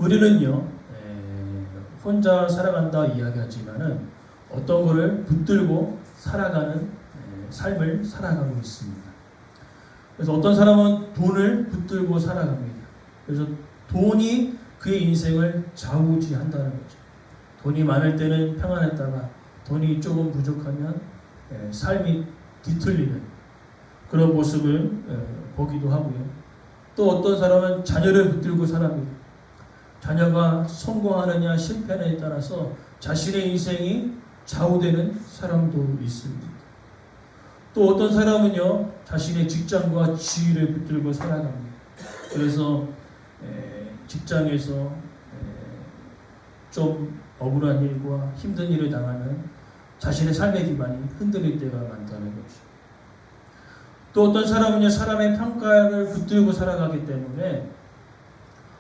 우리는요, 혼자 살아간다 이야기하지만은 어떤 거를 붙들고 살아가는 삶을 살아가고 있습니다. 그래서 어떤 사람은 돈을 붙들고 살아갑니다. 그래서 돈이 그의 인생을 좌우지한다는 거죠. 돈이 많을 때는 평안했다가 돈이 조금 부족하면 삶이 뒤틀리는 그런 모습을 보기도 하고요. 또 어떤 사람은 자녀를 붙들고 살아갑니다. 자녀가 성공하느냐 실패하느냐에 따라서 자신의 인생이 좌우되는 사람도 있습니다. 또 어떤 사람은요, 자신의 직장과 지위를 붙들고 살아갑니다. 그래서 직장에서 좀 억울한 일과 힘든 일을 당하면 자신의 삶의 기반이 흔들릴 때가 많다는 거죠. 또 어떤 사람은요, 사람의 평가를 붙들고 살아가기 때문에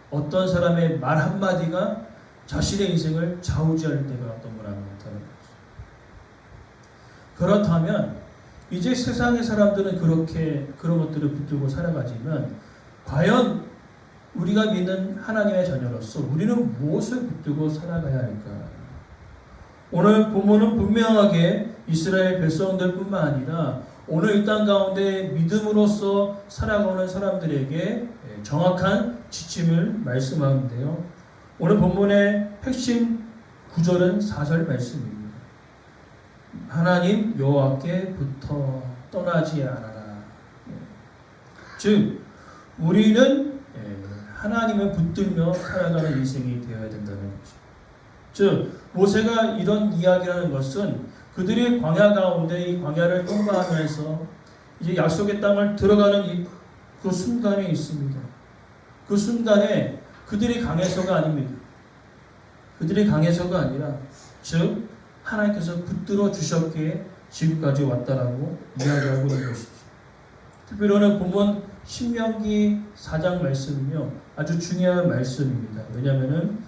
어떤 사람의 말 한마디가 자신의 인생을 좌우지할 때가 어떤 거나 많다는 거죠. 그렇다면 이제 세상의 사람들은 그렇게 그런 것들을 붙들고 살아가지만 과연 우리가 믿는 하나님의 자녀로서 우리는 무엇을 붙들고 살아가야 할까? 오늘 본문은 분명하게 이스라엘 백성들뿐만 아니라 오늘 이 땅 가운데 믿음으로써 살아가는 사람들에게 정확한 지침을 말씀하는데요. 오늘 본문의 핵심 구절은 4절 말씀입니다. 하나님 여호와께부터 떠나지 않아라. 즉 우리는 하나님을 붙들며 살아가는 인생이 되어야 된다는 거죠. 즉 모세가 이런 이야기라는 것은 그들이 광야 가운데 이 광야를 통과하면서 이제 약속의 땅을 들어가는 그 순간에 있습니다. 그 순간에 그들이 강해서가 아닙니다. 그들이 강해서가 아니라 즉 하나님께서 붙들어 주셨기에 지금까지 왔다라고 이야기하고 있는 것이죠. 특별히 본문 신명기 4장 말씀은요, 아주 중요한 말씀입니다. 왜냐하면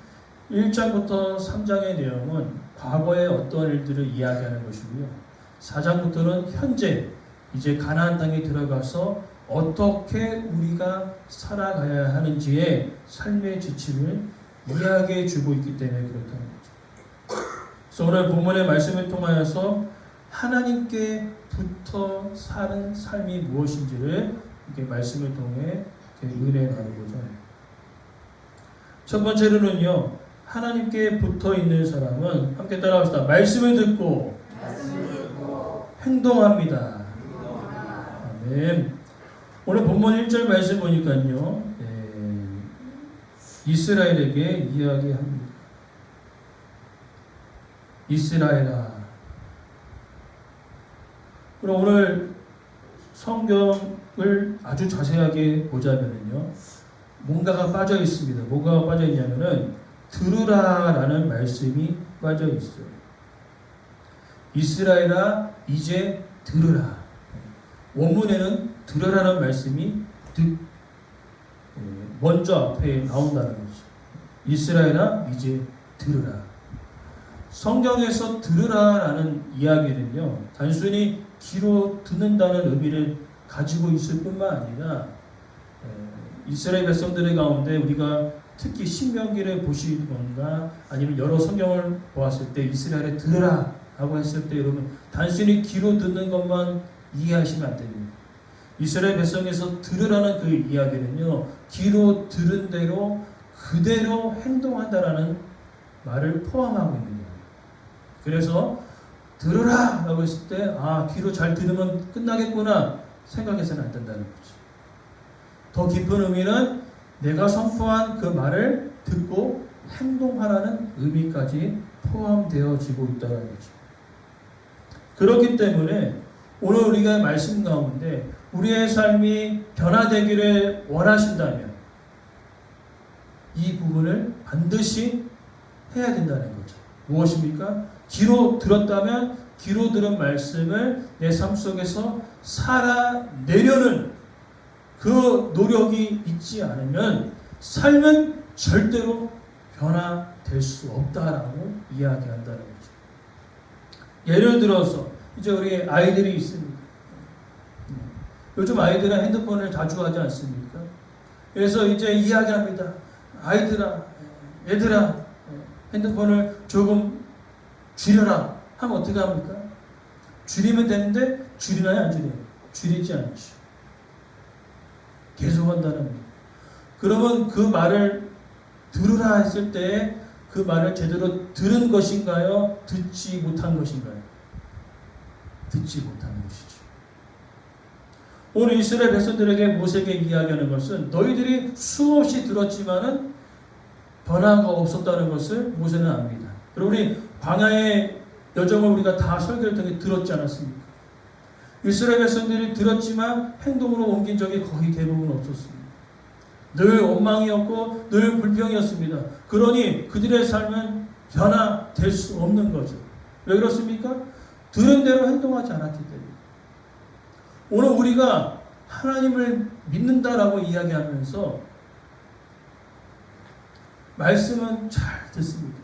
1장부터 3장의 내용은 과거의 어떤 일들을 이야기하는 것이고요. 4장부터는 현재 이제 가나안 땅에 들어가서 어떻게 우리가 살아가야 하는지의 삶의 지침을 이야기해 주고 있기 때문에 그렇다는 거죠. 그래서 오늘 본문의 말씀을 통하여서 하나님께 붙어 사는 삶이 무엇인지를 이렇게 말씀을 통해 은혜 나누고자 합니다. 첫 번째로는요, 하나님께 붙어 있는 사람은 함께 따라합시다. 말씀을 듣고 행동합니다. 아멘. 오늘 본문 1절 말씀 보니까요, 이스라엘에게 이야기합니다. 이스라엘아. 그럼 오늘 성경을 아주 자세하게 보자면요, 뭔가가 빠져 있습니다. 뭐가 빠져 있냐면은 들으라라는 말씀이 빠져 있어요. 이스라엘아 이제 들으라. 원문에는 들으라는 말씀이 먼저 앞에 나온다는 거죠. 이스라엘아 이제 들으라. 성경에서 들으라라는 이야기는요, 단순히 귀로 듣는다는 의미를 가지고 있을 뿐만 아니라 이스라엘 백성들의 가운데 우리가 특히 신명기를 보시거나 아니면 여러 성경을 보았을 때 이스라엘에 들으라 라고 했을 때 여러분 단순히 귀로 듣는 것만 이해하시면 안 됩니다. 이스라엘 백성에서 들으라는 그 이야기는요, 귀로 들은 대로 그대로 행동한다라는 말을 포함하고 있는 거예요. 그래서 들으라 라고 했을 때 귀로 잘 들으면 끝나겠구나 생각해서는 안 된다는 거죠. 더 깊은 의미는 내가 선포한 그 말을 듣고 행동하라는 의미까지 포함되어지고 있다는 거죠. 그렇기 때문에 오늘 우리가 말씀 가운데 우리의 삶이 변화되기를 원하신다면 이 부분을 반드시 해야 된다는 거죠. 무엇입니까? 귀로 들었다면 귀로 들은 말씀을 내 삶 속에서 살아내려는 그 노력이 있지 않으면 삶은 절대로 변화될 수 없다라고 이야기한다는 거죠. 예를 들어서 이제 우리 아이들이 있습니다. 요즘 아이들은 핸드폰을 자주 하지 않습니까? 그래서 이제 이야기합니다. 아이들아, 얘들아 핸드폰을 조금 줄여라 하면 어떻게 합니까? 줄이면 되는데 줄이나요 안 줄여요? 줄이지 않죠. 계속 한다는 거예요. 그러면 그 말을 들으라 했을 때 그 말을 제대로 들은 것인가요? 듣지 못한 것인가요? 듣지 못한 것이죠. 오늘 이스라엘 백성들에게 모세에게 이야기하는 것은 너희들이 수없이 들었지만은 변화가 없었다는 것을 모세는 압니다. 여러분 우리 광야의 여정을 우리가 다 설교를 통해 들었지 않았습니까? 이스라엘 백성들이 들었지만 행동으로 옮긴 적이 거의 대부분 없었습니다. 늘 원망이었고 늘 불평이었습니다. 그러니 그들의 삶은 변화될 수 없는 거죠. 왜 그렇습니까? 들은 대로 행동하지 않았기 때문에. 오늘 우리가 하나님을 믿는다라고 이야기하면서 말씀은 잘 듣습니다.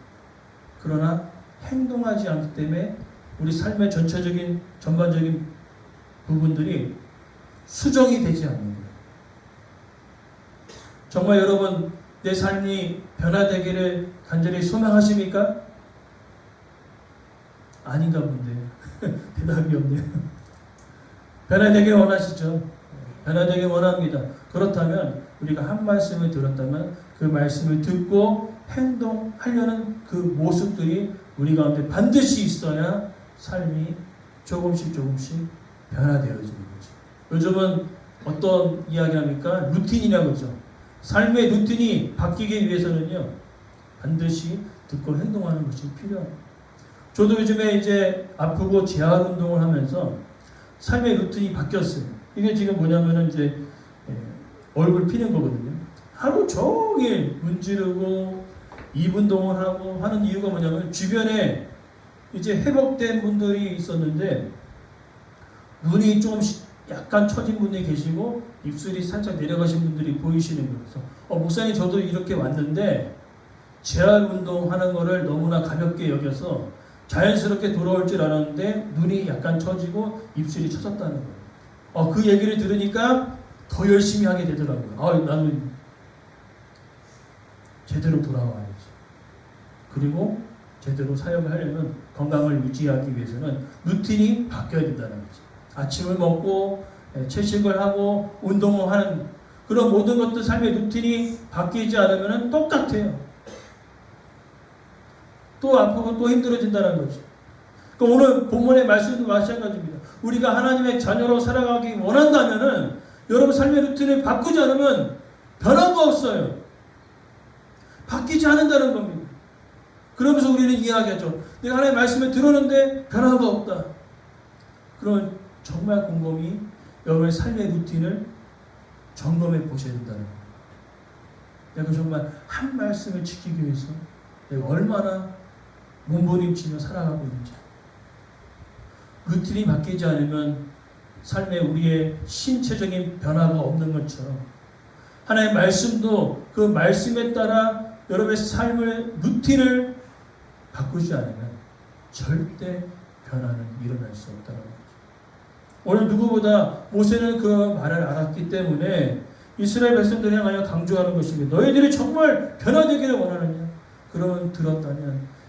그러나 행동하지 않기 때문에 우리 삶의 전반적인 부분들이 수정이 되지 않는 거예요. 정말 여러분 내 삶이 변화되기를 간절히 소망하십니까? 아닌가 본데요. 대답이 없네요. 변화되길 원하시죠? 변화되길 원합니다. 그렇다면 우리가 한 말씀을 들었다면 그 말씀을 듣고 행동하려는 그 모습들이 우리 가운데 반드시 있어야 삶이 조금씩 변화되어지는 거죠. 요즘은 어떤 이야기합니까? 루틴이라고 하죠. 삶의 루틴이 바뀌기 위해서는요, 반드시 듣고 행동하는 것이 필요합니다. 저도 요즘에 이제 아프고 재활 운동을 하면서 삶의 루틴이 바뀌었어요. 이게 지금 뭐냐면은 이제 얼굴 피는 거거든요. 하루 종일 문지르고 입 운동을 하고 하는 이유가 뭐냐면 주변에 이제 회복된 분들이 있었는데 눈이 좀 약간 처진 분이 계시고 입술이 살짝 내려가신 분들이 보이시는 거예요. 그래서 목사님 저도 이렇게 왔는데 재활 운동하는 거를 너무나 가볍게 여겨서 자연스럽게 돌아올 줄 알았는데 눈이 약간 처지고 입술이 처졌다는 거예요. 그 얘기를 들으니까 더 열심히 하게 되더라고요. 나는 제대로 돌아와야지. 그리고 제대로 사역을 하려면 건강을 유지하기 위해서는 루틴이 바뀌어야 된다는 거죠. 아침을 먹고 채식을 하고 운동을 하는 그런 모든 것들 삶의 루틴이 바뀌지 않으면 똑같아요. 또 아프고 또 힘들어진다는 거죠. 그러니까 오늘 본문의 말씀도 마찬가지입니다. 우리가 하나님의 자녀로 살아가기 원한다면은 여러분 삶의 루틴을 바꾸지 않으면 변화가 없어요. 바뀌지 않는다는 겁니다. 그러면서 우리는 이야기하죠. 내가 하나님의 말씀을 들었는데 변화가 없다. 그러면 정말 곰곰이 여러분의 삶의 루틴을 점검해 보셔야 된다는 거예요. 내가 정말 한 말씀을 지키기 위해서 내가 얼마나 몸부림치며 살아가고 있는지. 루틴이 바뀌지 않으면 삶에 우리의 신체적인 변화가 없는 것처럼 하나님의 말씀도 그 말씀에 따라 여러분의 삶의 루틴을 바꾸지 않으면 절대 변화는 일어날 수 없다는 거죠. 오늘 누구보다 모세는 그 말을 알았기 때문에 이스라엘 백성들을 향하여 강조하는 것입니다. 너희들이 정말 변화되기를 원하느냐? 그러면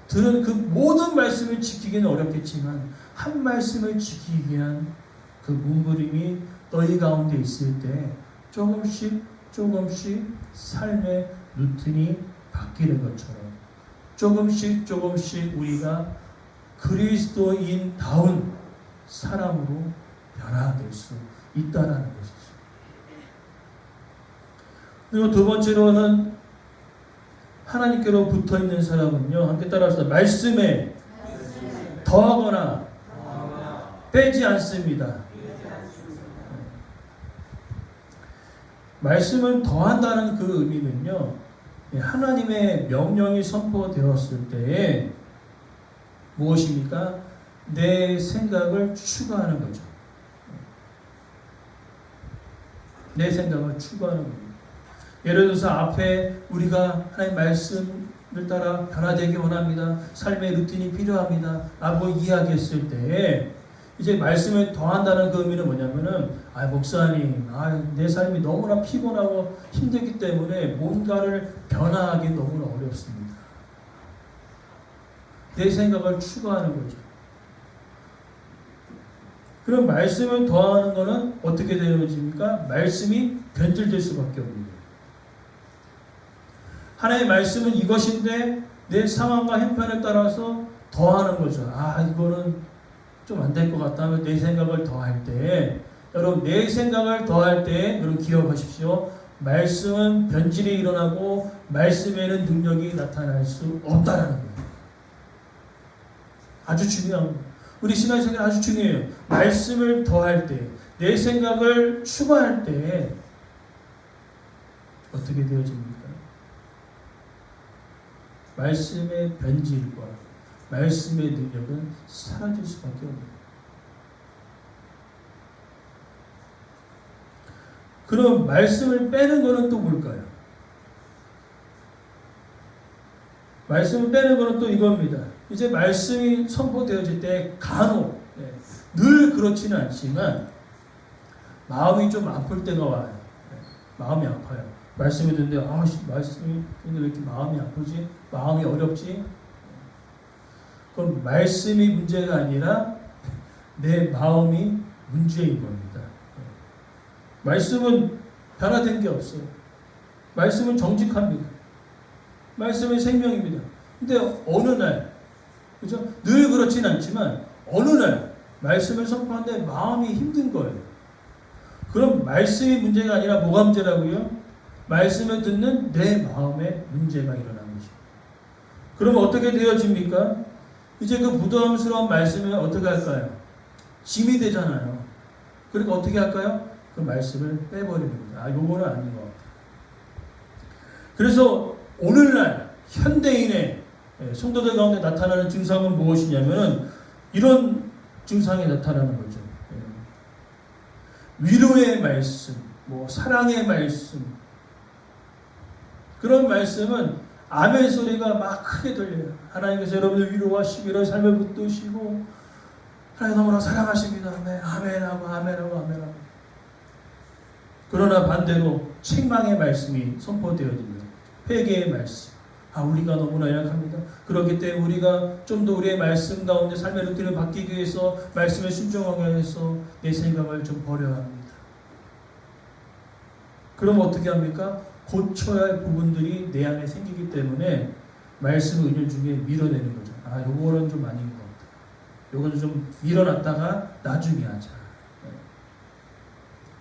들은 그 모든 말씀을 지키기는 어렵겠지만 한 말씀을 지키기 위한 그 몸부림이 너희 가운데 있을 때 조금씩 삶의 루틴이 바뀌는 것처럼 조금씩 우리가 그리스도인다운 사람으로 변화될 수 있다라는 것이죠. 그리고 두 번째로는 하나님께로 붙어 있는 사람은요, 함께 따라서 말씀에 더하거나 빼지 않습니다. 말씀을 더한다는 그 의미는요, 하나님의 명령이 선포되었을 때에 무엇입니까? 내 생각을 추가하는 거죠. 내 생각을 추가하는 겁니다. 예를 들어서 앞에 우리가 하나님 말씀을 따라 변화되기 원합니다. 삶의 루틴이 필요합니다. 라고 이야기했을 때에 이제 말씀에 더한다는 그 의미는 뭐냐면은, 목사님, 내 삶이 너무나 피곤하고 힘들기 때문에 뭔가를 변화하기 너무나 어렵습니다. 내 생각을 추가하는 거죠. 그럼 말씀을 더하는 거는 어떻게 되어집니까? 말씀이 변질될 수밖에 없습니다. 하나님의 말씀은 이것인데 내 상황과 형편에 따라서 더하는 거죠. 이거는 좀 안 될 것 같다 하면 내 생각을 더할 때, 여러분 내 생각을 더할 때 여러분 기억하십시오. 말씀은 변질이 일어나고 말씀에는 능력이 나타날 수 없다라는 거예요. 아주 중요한 거예요. 우리 신앙생활 아주 중요해요. 말씀을 더할 때, 내 생각을 추가할 때 어떻게 되어집니까? 말씀의 변질과 말씀의 능력은 사라질 수밖에 없습니다. 그럼 말씀을 빼는 것은 또 뭘까요? 말씀을 빼는 것은 또 이겁니다. 이제 말씀이 선포되어질 때 간혹, 늘 그렇지는 않지만 마음이 좀 아플 때가 와요. 마음이 아파요. 말씀이 듣는데 말씀이 근데 왜 이렇게 마음이 아프지? 마음이 어렵지? 그럼 말씀이 문제가 아니라 내 마음이 문제인 겁니다. 말씀은 변화된 게 없어요. 말씀은 정직합니다. 말씀은 생명입니다. 근데 어느 날, 그죠? 늘 그렇진 않지만 어느 날 말씀을 선포하는데 마음이 힘든 거예요. 그럼 말씀이 문제가 아니라 뭐가 문제라고요? 말씀을 듣는 내 마음에 문제가 일어나는 거죠. 그럼 어떻게 되어집니까? 이제 그 부담스러운 말씀을 어떻게 할까요? 짐이 되잖아요. 그러니까 어떻게 할까요? 그 말씀을 빼버리는 거죠. 요거는 아닌 것 같아요. 그래서 오늘날 현대인의 성도들 가운데 나타나는 증상은 무엇이냐면 이런 증상이 나타나는 거죠. 위로의 말씀, 사랑의 말씀, 그런 말씀은 아멘 소리가 막 크게 들려요. 하나님께서 여러분을 위로하시기를 삶을 붙드시고 하나님 너무나 사랑하십니다. 아멘하고 아멘하고 아멘하고. 그러나 반대로 책망의 말씀이 선포되어집니다. 회개의 말씀. 우리가 너무나 약합니다. 그렇기 때문에 우리가 좀 더 우리의 말씀 가운데 삶의 루틴을 바뀌기 위해서 말씀에 순종하기 위해서 내 생각을 좀 버려야 합니다. 그럼 어떻게 합니까? 고쳐야 할 부분들이 내 안에 생기기 때문에 말씀을 은연중에 밀어내는 거죠. 요거는 좀 아닌 것 같다. 요거는 좀 밀어놨다가 나중에 하자.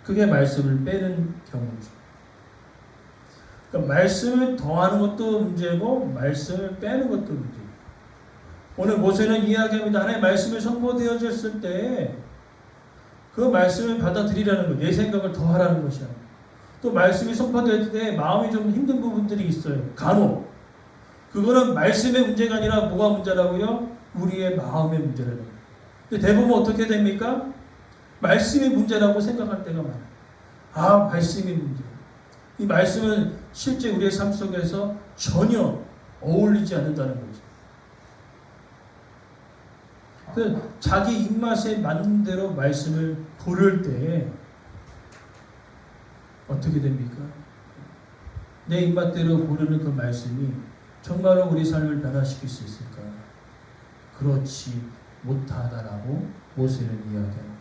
그게 말씀을 빼는 경우죠. 그러니까 말씀을 더하는 것도 문제고 말씀을 빼는 것도 문제예요. 오늘 모세는 이야기합니다. 하나님의 말씀이 선포되어졌을 때 그 말씀을 받아들이라는 거예요. 내 생각을 더하라는 것이야. 또 말씀이 선포될 때 마음이 좀 힘든 부분들이 있어요. 간혹. 그거는 말씀의 문제가 아니라 뭐가 문제라고요? 우리의 마음의 문제라는 거예요. 근데 대부분 어떻게 됩니까? 말씀이 문제라고 생각할 때가 많아요. 말씀이 문제. 이 말씀은 실제 우리의 삶 속에서 전혀 어울리지 않는다는 거죠. 자기 입맛에 맞는 대로 말씀을 고를 때 어떻게 됩니까? 내 입맛대로 고르는 그 말씀이 정말로 우리 삶을 변화시킬 수 있을까? 그렇지 못하다라고 모세는 이야기합니다.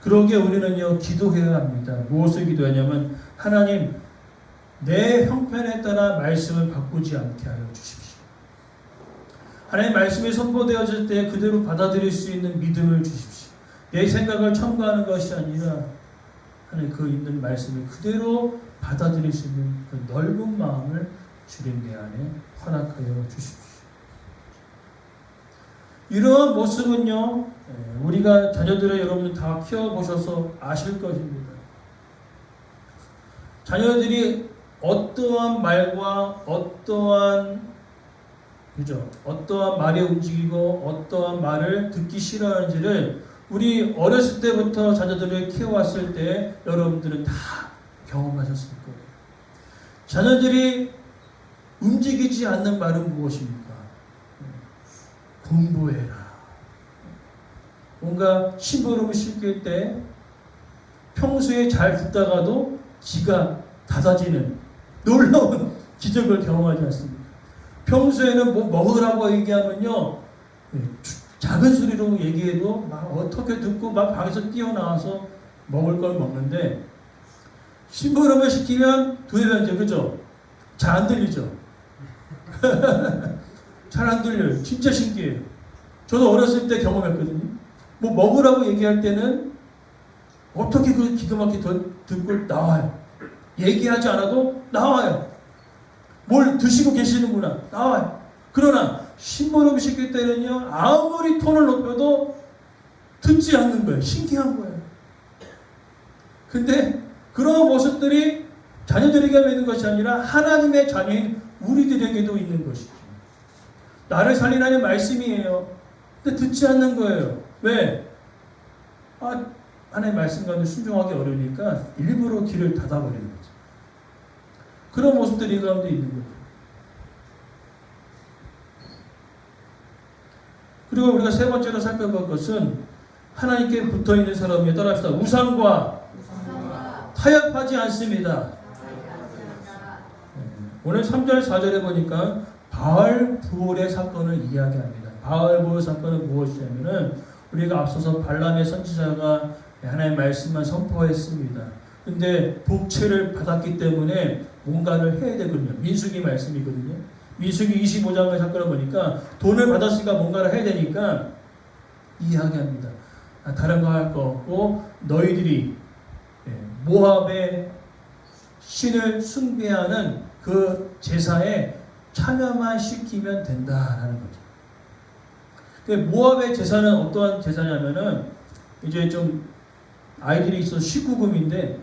그러기에 우리는요 기도해야 합니다. 무엇을 기도하냐면 하나님 내 형편에 따라 말씀을 바꾸지 않게 하여 주십시오. 하나님 말씀이 선포되어질 때 그대로 받아들일 수 있는 믿음을 주십시오. 내 생각을 첨가하는 것이 아니라 하나님 그 있는 말씀을 그대로 받아들일 수 있는 그 넓은 마음을 주님 내 안에 허락하여 주십시오. 이러한 모습은요 우리가 자녀들을 여러분들 다 키워보셔서 아실 것입니다. 자녀들이 어떠한 말과 어떠한 말에 움직이고 어떠한 말을 듣기 싫어하는지를 우리 어렸을 때부터 자녀들을 키워왔을 때 여러분들은 다 경험하셨을 거예요. 자녀들이 움직이지 않는 말은 무엇입니까? 공부해라. 뭔가 심부름을 시킬 때 평소에 잘 듣다가도 귀가 닫아지는 놀라운 기적을 경험하지 않습니까? 평소에는 뭐 먹으라고 얘기하면요, 작은 소리로 얘기해도 막 어떻게 듣고 막 방에서 뛰어나와서 먹을 걸 먹는데, 심부름을 시키면 두세 번째, 그죠? 잘 안 들리죠? 잘 안 들려요. 진짜 신기해요. 저도 어렸을 때 경험했거든요. 뭐 먹으라고 얘기할 때는 어떻게 그 기가 막히게 듣고 나와요. 얘기하지 않아도 나와요. 뭘 드시고 계시는구나. 나와요. 그러나 심부름 시킬 때는요, 아무리 톤을 높여도 듣지 않는 거예요. 신기한 거예요. 근데 그런 모습들이 자녀들에게만 있는 것이 아니라 하나님의 자녀인 우리들에게도 있는 것이죠. 나를 살리라는 말씀이에요. 근데 듣지 않는 거예요. 왜? 하나님의 말씀 가운데 순종하기 어려우니까 일부러 귀를 닫아버리는 거죠. 그런 모습들이 이 가운데 있는 거죠. 그리고 우리가 세 번째로 살펴볼 것은 하나님께 붙어있는 사람에 따라서 우상과 타협하지 않습니다. 오늘 3절 4절에 보니까 바알 부올의 사건을 이야기합니다. 바알 부올 사건은 무엇이냐면은 우리가 앞서서 발람의 선지자가 하나님의 말씀만 선포했습니다. 근데 복채를 받았기 때문에 뭔가를 해야 되거든요. 민수기 말씀이거든요. 민수기 25장의 사건을 보니까 돈을 받았으니까 뭔가를 해야 되니까 이야기합니다. 다른 거 할 거 없고 너희들이 모압의 신을 숭배하는 그 제사에 참여만 시키면 된다라는 거죠. 모압의 제사는 어떠한 제사냐면은 이제 좀 아이들이 있어서 19금인데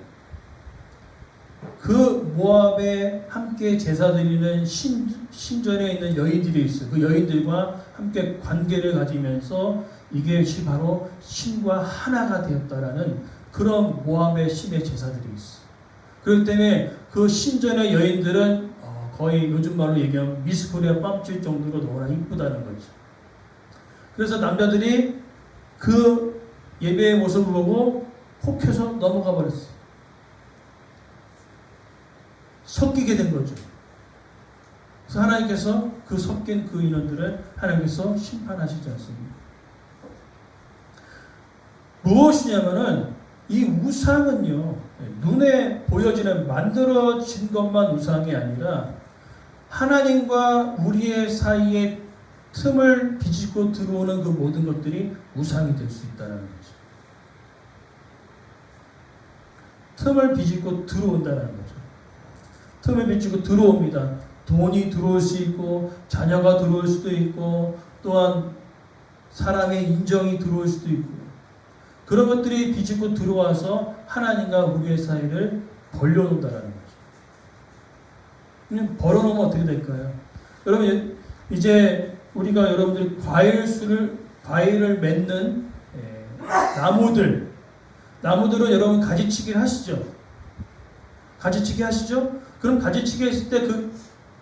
그 모압에 함께 제사 드리는 신전에 있는 여인들이 있어요. 그 여인들과 함께 관계를 가지면서 이것이 바로 신과 하나가 되었다라는 그런 모압의 신의 제사들이 있어요. 그렇기 때문에 그 신전의 여인들은 거의 요즘 말로 얘기하면 미스코리아 뺨칠 정도로 너무나 이쁘다는 거죠. 그래서 남자들이 그 예배의 모습을 보고 혹해서 넘어가 버렸어요. 섞이게 된 거죠. 그래서 하나님께서 그 섞인 그 인원들을 하나님께서 심판하시지 않습니다. 무엇이냐면은 이 우상은요, 눈에 보여지는 만들어진 것만 우상이 아니라 하나님과 우리의 사이에 틈을 비집고 들어오는 그 모든 것들이 우상이 될 수 있다는 거죠. 틈을 비집고 들어온다는 거죠. 틈을 비집고 들어옵니다. 돈이 들어올 수 있고 자녀가 들어올 수도 있고 또한 사람의 인정이 들어올 수도 있고 그런 것들이 비집고 들어와서 하나님과 우리의 사이를 벌려놓는다는 거죠. 그냥 벌어놓으면 어떻게 될까요? 여러분 이제 우리가 여러분들이 과일을 맺는 나무들은 여러분 가지치기를 하시죠? 가지치기 하시죠? 그럼 가지치기 했을 때 그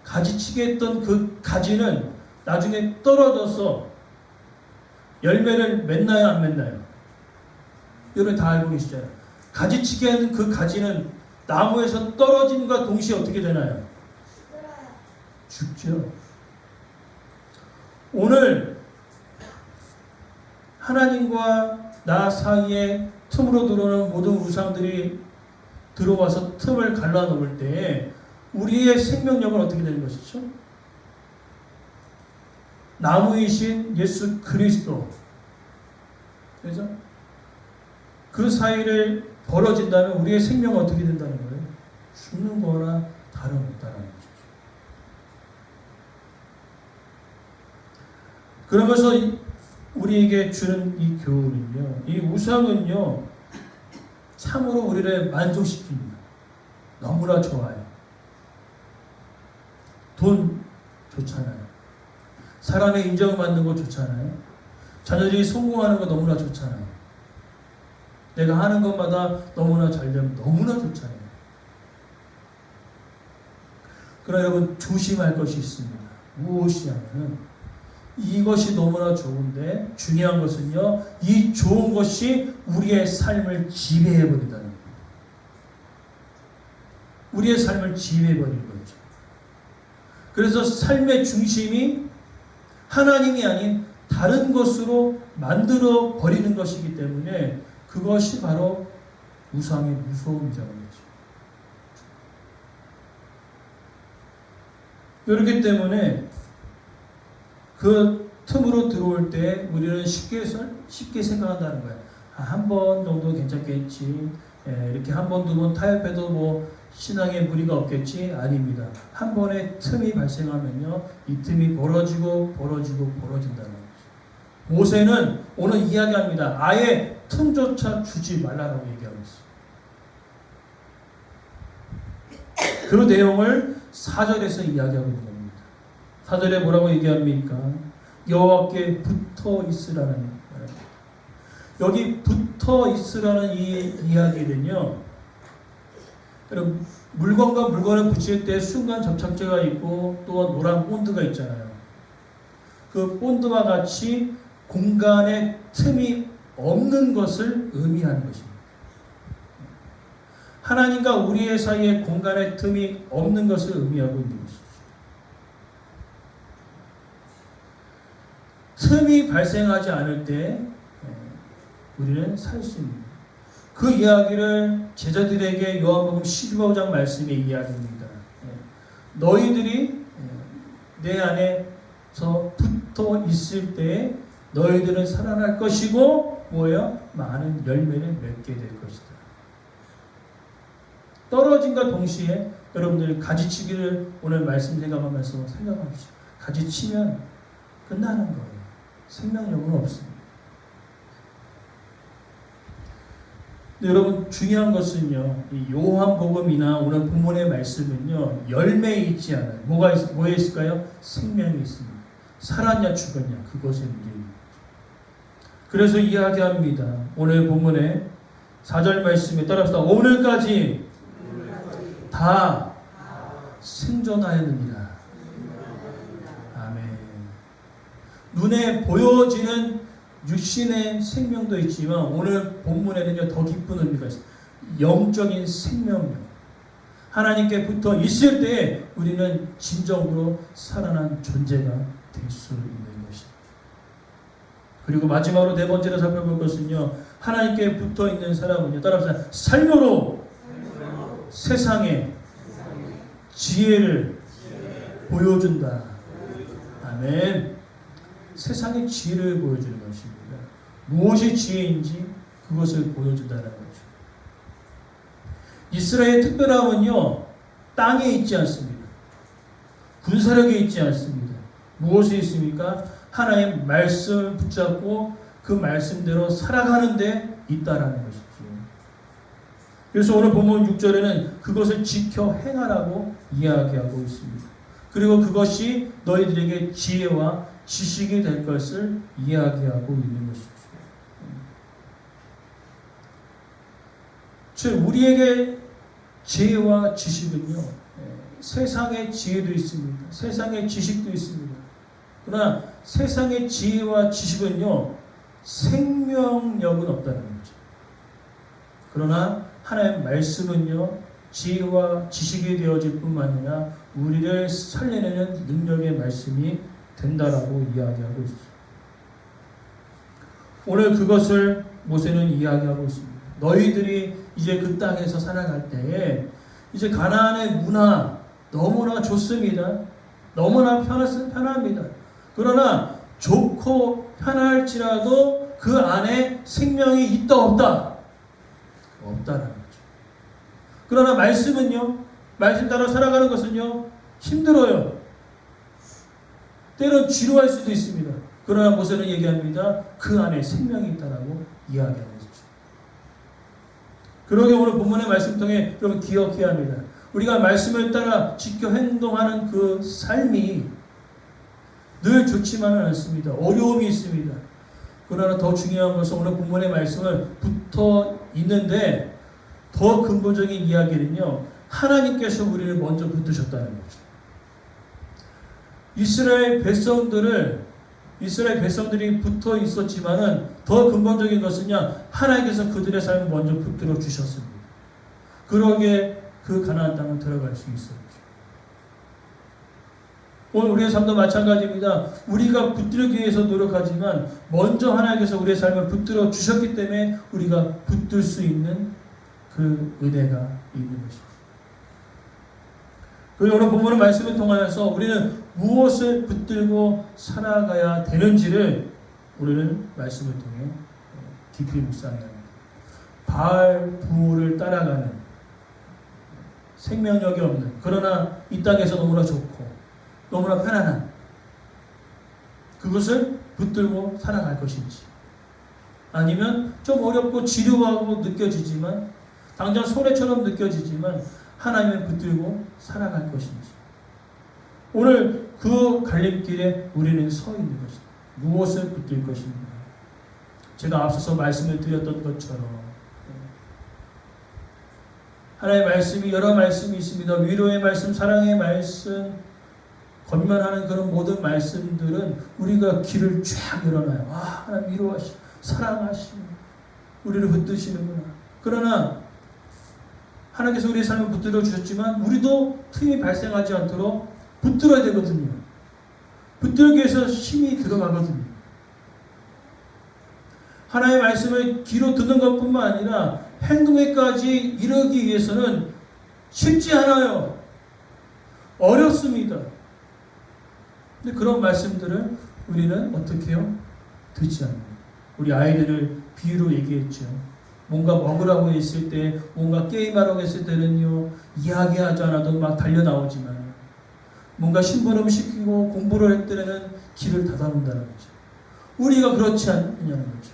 가지치기 했던 그 가지는 나중에 떨어져서 열매를 맺나요? 안 맺나요? 여러분 다 알고 계시잖아요. 가지치기 하는 그 가지는 나무에서 떨어짐과 동시에 어떻게 되나요? 죽죠. 오늘 하나님과 나 사이에 틈으로 들어오는 모든 우상들이 들어와서 틈을 갈라놓을 때 우리의 생명력은 어떻게 되는 것이죠? 나무이신 예수 그리스도, 그죠? 그 사이를 벌어진다면 우리의 생명은 어떻게 된다는 거예요? 죽는 거나 다름없다는 거죠. 그러면서 우리에게 주는 이 교훈은요, 이 우상은요, 참으로 우리를 만족시킵니다. 너무나 좋아요. 돈 좋잖아요. 사람의 인정을 받는 거 좋잖아요. 자녀들이 성공하는 거 너무나 좋잖아요. 내가 하는 것마다 너무나 잘 되면 너무나 좋잖아요. 그러나 여러분 조심할 것이 있습니다. 무엇이냐면은 이것이 너무나 좋은데 중요한 것은요, 이 좋은 것이 우리의 삶을 지배해버린다는 거예요. 우리의 삶을 지배해버리는 거죠. 그래서 삶의 중심이 하나님이 아닌 다른 것으로 만들어 버리는 것이기 때문에 그것이 바로 우상의 무서움이라는 거죠. 그렇기 때문에 그 틈으로 들어올 때 우리는 쉽게 생각한다는 거예요. 한 번 정도 괜찮겠지. 이렇게 한 번, 두 번 타협해도 뭐 신앙에 무리가 없겠지? 아닙니다. 한 번의 틈이 발생하면요, 이 틈이 벌어진다는 거죠. 모세는 오늘 이야기합니다. 아예 틈조차 주지 말라라고 얘기하고 있어요. 그 내용을 4절에서 이야기하고 있는 겁니다. 4절에 뭐라고 얘기합니까? 여호와께 붙어 있으라는 말입니다. 여기 붙어 있으라는 이 이야기는요, 여러분, 물건과 물건을 붙일 때 순간 접착제가 있고 또 노란 본드가 있잖아요. 그 본드와 같이 공간에 틈이 없는 것을 의미하는 것입니다. 하나님과 우리의 사이에 공간에 틈이 없는 것을 의미하고 있는 것이죠. 틈이 발생하지 않을 때 우리는 살 수 있는, 그 이야기를 제자들에게 요한복음 15장 말씀의 이야기입니다. 너희들이 내 안에서 붙어 있을 때 너희들은 살아날 것이고 뭐예요? 많은 열매를 맺게 될 것이다. 떨어짐과 동시에 여러분들이 가지치기를 오늘 말씀 생각하면서 생각합시다. 가지치면 끝나는 거예요. 생명력은 없습니다. 여러분, 중요한 것은요, 이 요한복음이나 오늘 본문의 말씀은요, 열매에 있지 않아요. 뭐에 있을까요? 생명이 있습니다. 살았냐 죽었냐, 그것의 문제입니다. 그래서 이야기합니다. 오늘 본문에 4절 말씀에 따라서 오늘까지 다 생존하였느니라. 아멘. 눈에 보여지는 육신의 생명도 있지만 오늘 본문에는요, 더 깊은 의미가 있습니다. 영적인 생명력. 하나님께 붙어 있을 때 우리는 진정으로 살아난 존재가 될 수 있는 것입니다. 그리고 마지막으로 네 번째로 살펴볼 것은요, 하나님께 붙어 있는 사람은요, 따라서 삶으로 세상에 지혜를 보여준다. 아멘. 세상의 지혜를 보여주는 것입니다. 무엇이 지혜인지 그것을 보여준다는 거죠. 이스라엘의 특별함은요, 땅에 있지 않습니다. 군사력에 있지 않습니다. 무엇에 있습니까? 하나님의 말씀을 붙잡고 그 말씀대로 살아가는 데 있다라는 것이죠. 그래서 오늘 본문 6절에는 그것을 지켜 행하라고 이야기하고 있습니다. 그리고 그것이 너희들에게 지혜와 지식이 될 것을 이야기하고 있는 것이죠. 즉 우리에게 지혜와 지식은요, 세상의 지혜도 있습니다. 세상의 지식도 있습니다. 그러나 세상의 지혜와 지식은요, 생명력은 없다는 거죠. 그러나 하나님의 말씀은요, 지혜와 지식이 되어질 뿐만 아니라 우리를 살려내는 능력의 말씀이 된다라고 이야기하고 있습니다. 오늘 그것을 모세는 이야기하고 있습니다. 너희들이 이제 그 땅에서 살아갈 때에 이제 가나안의 문화 너무나 좋습니다. 너무나 편합니다. 그러나 좋고 편할지라도 그 안에 생명이 있다 없다? 없다라는 거죠. 그러나 말씀은요, 말씀 따라 살아가는 것은요, 힘들어요. 때론 지루할 수도 있습니다. 그러나 모세는 얘기합니다. 그 안에 생명이 있다라고 이야기하고 있죠. 그러게 오늘 본문의 말씀 통해 여러분 기억해야 합니다. 우리가 말씀을 따라 지켜 행동하는 그 삶이 늘 좋지만은 않습니다. 어려움이 있습니다. 그러나 더 중요한 것은 오늘 본문의 말씀을 붙어 있는데 더 근본적인 이야기는요, 하나님께서 우리를 먼저 붙드셨다는 거죠. 이스라엘 백성들을 이스라엘 백성들이 붙어 있었지만은 더 근본적인 것은요, 하나님께서 그들의 삶을 먼저 붙들어 주셨습니다. 그러기에 그 가나안 땅을 들어갈 수 있었죠. 오늘 우리의 삶도 마찬가지입니다. 우리가 붙들기 위해서 노력하지만 먼저 하나님께서 우리의 삶을 붙들어 주셨기 때문에 우리가 붙들 수 있는 그 은혜가 있는 것입니다. 그리고 오늘 본문의 말씀을 통하여서 우리는 무엇을 붙들고 살아가야 되는지를 우리는 말씀을 통해 깊이 묵상해야 합니다. 바알 부호를 따라가는 생명력이 없는, 그러나 이 땅에서 너무나 좋고 너무나 편안한 그것을 붙들고 살아갈 것인지, 아니면 좀 어렵고 지루하고 느껴지지만 당장 손해처럼 느껴지지만 하나님을 붙들고 살아갈 것인지, 오늘 그 갈림길에 우리는 서 있는 것입니다. 무엇을 붙들 것인가. 제가 앞서서 말씀을 드렸던 것처럼 하나님의 말씀이 여러 말씀이 있습니다. 위로의 말씀, 사랑의 말씀, 권면하는 그런 모든 말씀들은 우리가 귀를 쫙 열어놔요. 아, 하나님 위로하시고 사랑하시고 우리를 붙드시는구나. 그러나 하나님께서 우리의 삶을 붙들어 주셨지만 우리도 틈이 발생하지 않도록 붙들어야 되거든요. 붙들기 위해서 힘이 들어가거든요. 하나님의 말씀을 귀로 듣는 것뿐만 아니라 행동에까지 이르기 위해서는 쉽지 않아요. 어렵습니다. 근데 그런 말씀들을 우리는 어떻게 해요? 듣지 않는. 우리 아이들을 비유로 얘기했죠. 뭔가 먹으라고 했을 때, 뭔가 게임하라고 했을 때는요, 이야기하지 않아도 막 달려나오지만, 뭔가 심부름 시키고 공부를 할 때는 귀를 닫아놓는다는 거죠. 우리가 그렇지 않느냐는 거죠.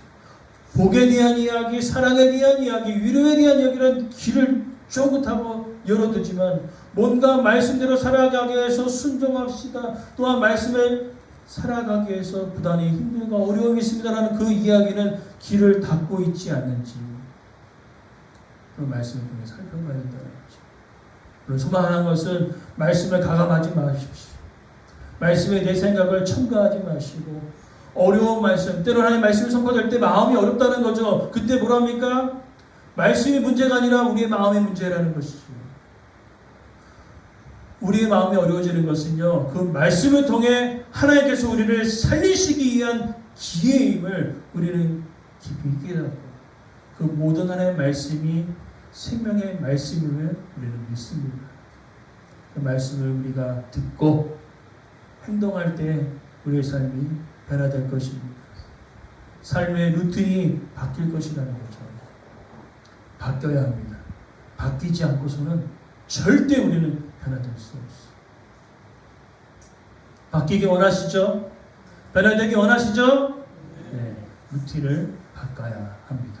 복에 대한 이야기, 사랑에 대한 이야기, 위로에 대한 이야기는 귀를 쫑긋하고 열어두지만, 뭔가 말씀대로 살아가기 위해서 순종합시다. 또한 말씀을 살아가기 위해서 부단히 힘들고 어려움이 있습니다라는 그 이야기는 귀를 닫고 있지 않는지, 그 말씀을 통해 살펴봐야 된다는 거죠. 그리고 소망하는 것은 말씀을 가감하지 마십시오. 말씀에 내 생각을 첨가하지 마시고, 어려운 말씀, 때로는 하나님 말씀을 선포할 때 마음이 어렵다는 거죠. 그때 뭐랍니까? 말씀이 문제가 아니라 우리의 마음의 문제라는 것이죠. 우리의 마음이 어려워지는 것은요, 그 말씀을 통해 하나님께서 우리를 살리시기 위한 기회임을 우리는 깊이 깨닫고, 그 모든 하나님의 말씀이 생명의 말씀임을 우리는 믿습니다. 그 말씀을 우리가 듣고 행동할 때 우리의 삶이 변화될 것입니다. 삶의 루틴이 바뀔 것이라는 거죠. 바뀌어야 합니다. 바뀌지 않고서는 절대 우리는 변화될 수 없어요. 바뀌기 원하시죠? 변화되기 원하시죠? 네, 루틴을 바꿔야 합니다.